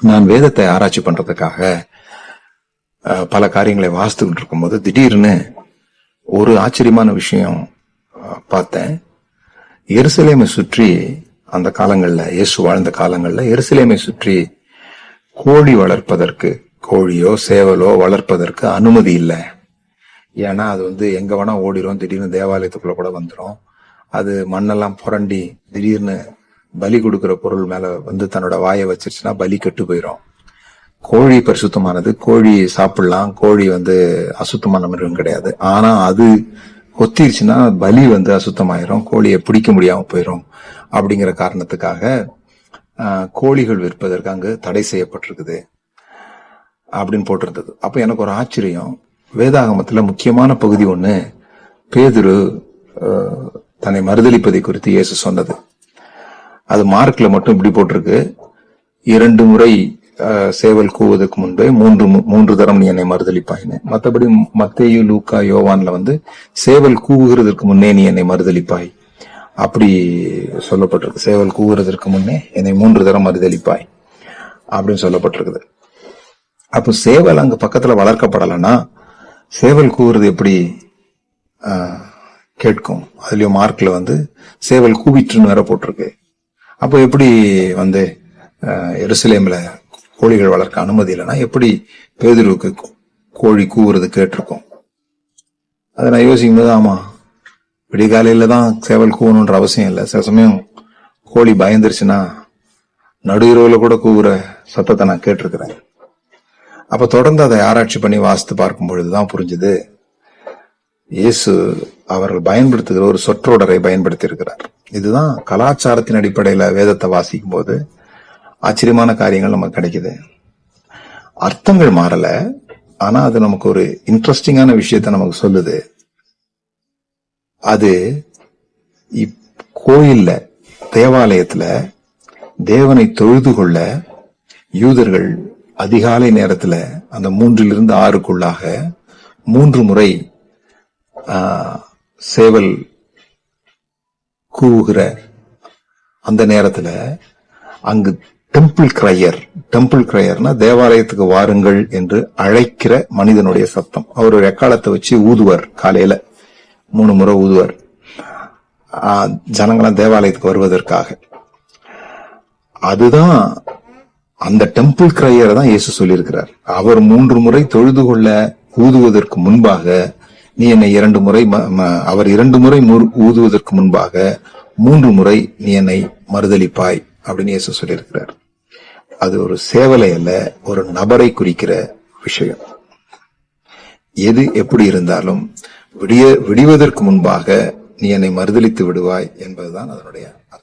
நான் வேதத்தை ஆராய்ச்சி பண்றதுக்காக பல காரியங்களை வாசித்துக்கிட்டு இருக்கும்போது திடீர்னு ஒரு ஆச்சரியமான விஷயம் பார்த்தேன். எருசலேமை சுற்றி அந்த காலங்கள்ல, இயேசு வாழ்ந்த காலங்கள்ல எருசலேமை சுற்றி கோழி வளர்ப்பதற்கு, கோழியோ சேவலோ வளர்ப்பதற்கு அனுமதி இல்லை. ஏன்னா அது எங்க வேணா ஓடிரும், திடீர்னு தேவாலயத்துக்குள்ள கூட வந்துடும். அது மண்ணெல்லாம் புரண்டி திடீர்னு பலி கொடுக்கிற பொருள் மேல தன்னோட வாயை வச்சிருச்சுன்னா பலி கெட்டு போயிடும். கோழி பரிசுத்தமானது, கோழி சாப்பிடலாம், கோழி அசுத்தமான மிருகம் கிடையாது. ஆனா அது கொத்திருச்சுன்னா பலி அசுத்தமாயிரும், கோழியை பிடிக்க முடியாம போயிடும். அப்படிங்கிற காரணத்துக்காக கோழிகள் விற்பதற்கு அங்கு தடை செய்யப்பட்டிருக்குது அப்படின்னு போட்டிருந்தது. அப்ப எனக்கு ஒரு ஆச்சரியம். வேதாகமத்துல முக்கியமான பகுதி ஒண்ணு பேதுரு தன்னை மறுதலிப்பதை குறித்து இயேசு சொன்னது. அது மார்க்ல மட்டும் இப்படி போட்டிருக்கு, 2 முறை சேவல் கூவதற்கு முன்பே 3 தரம் நீ என்னை மறுதலிப்பாயின்னு. மற்றபடி மத்தேயு, லூக்கா, யோவான்ல சேவல் கூவுகிறதற்கு முன்னே நீ என்னை மறுதலிப்பாய் அப்படி சொல்லப்பட்டிருக்கு. சேவல் கூவுறதற்கு முன்னே என்னை 3 தரம் மறுதலிப்பாய் அப்படின்னு சொல்லப்பட்டிருக்குது. அப்போ சேவல் அங்க பக்கத்துல வளர்க்கப்படலைன்னா சேவல் கூவுறது எப்படி கேட்கும்? அதுலயும் மார்க்ல சேவல் கூவிட்டுன்னு வேற போட்டிருக்கு. அப்போ எப்படி எருசலேம்ல கோழிகள் வளர்க்க அனுமதி இல்லைன்னா எப்படி பேதுருவுக்கு கோழி கூவுறது கேட்டிருக்கும்? அதை நான் யோசிக்கும் போது, ஆமா, விடிகாலையில தான் சேவல் கூவணுன்ற அவசியம் இல்லை. சில சமயம் கோழி பயந்துருச்சுன்னா நடு இரவுல கூட கூவுற சத்தத்தை நான் கேட்டிருக்கிறேன். அப்ப தொடர்ந்து அதை ஆராய்ச்சி பண்ணி வாசித்து பார்க்கும் பொழுதுதான் புரிஞ்சுது, இயேசு அவர்கள் பயன்படுத்துகிற ஒரு சொற்றொடரை பயன்படுத்தி இருக்கிறார். இதுதான் கலாச்சாரத்தின் அடிப்படையில வேதத்தை வாசிக்கும் போது ஆச்சரியமான காரியங்கள் நமக்கு கிடைக்குது. அர்த்தங்கள் மாறல, ஆனா அது நமக்கு ஒரு இன்ட்ரெஸ்டிங்கான விஷயத்த நமக்கு சொல்லுது. அது கோயில்ல, தேவாலயத்துல தேவனை தொழுது கொள்ள யூதர்கள் அதிகாலை நேரத்துல அந்த 3 to 6 3 முறை சேவல் கூவுகிற அந்த நேரத்துல அங்கு டெம்பிள் கிரையர்னா தேவாலயத்துக்கு வாருங்கள் என்று அழைக்கிற மனிதனுடைய சத்தம். அவர் ஒரு எக்காலத்தை வச்சு ஊதுவார், காலையில 3 முறை ஊதுவார், ஜனங்களாம் தேவாலயத்துக்கு வருவதற்காக. அதுதான் அந்த டெம்பிள் கிரையரை தான் இயேசு சொல்லியிருக்கிறார். அவர் 3 முறை தொழுது கொள்ள ஊதுவதற்கு முன்பாக நீ என்னை 2 முறை, அவர் 2 முறை ஊதுவதற்கு முன்பாக 3 முறை நீ என்னை மறுதலிப்பாய் அப்படின்னு இயேசு சொல்லியிருக்கிறார். அது ஒரு சேவலை அல்ல, ஒரு நபரை குறிக்கிற விஷயம். எது எப்படி இருந்தாலும் விடிவதற்கு முன்பாக நீ என்னை மறுதலித்து விடுவாய் என்பதுதான் அதனுடைய அர்த்தம்.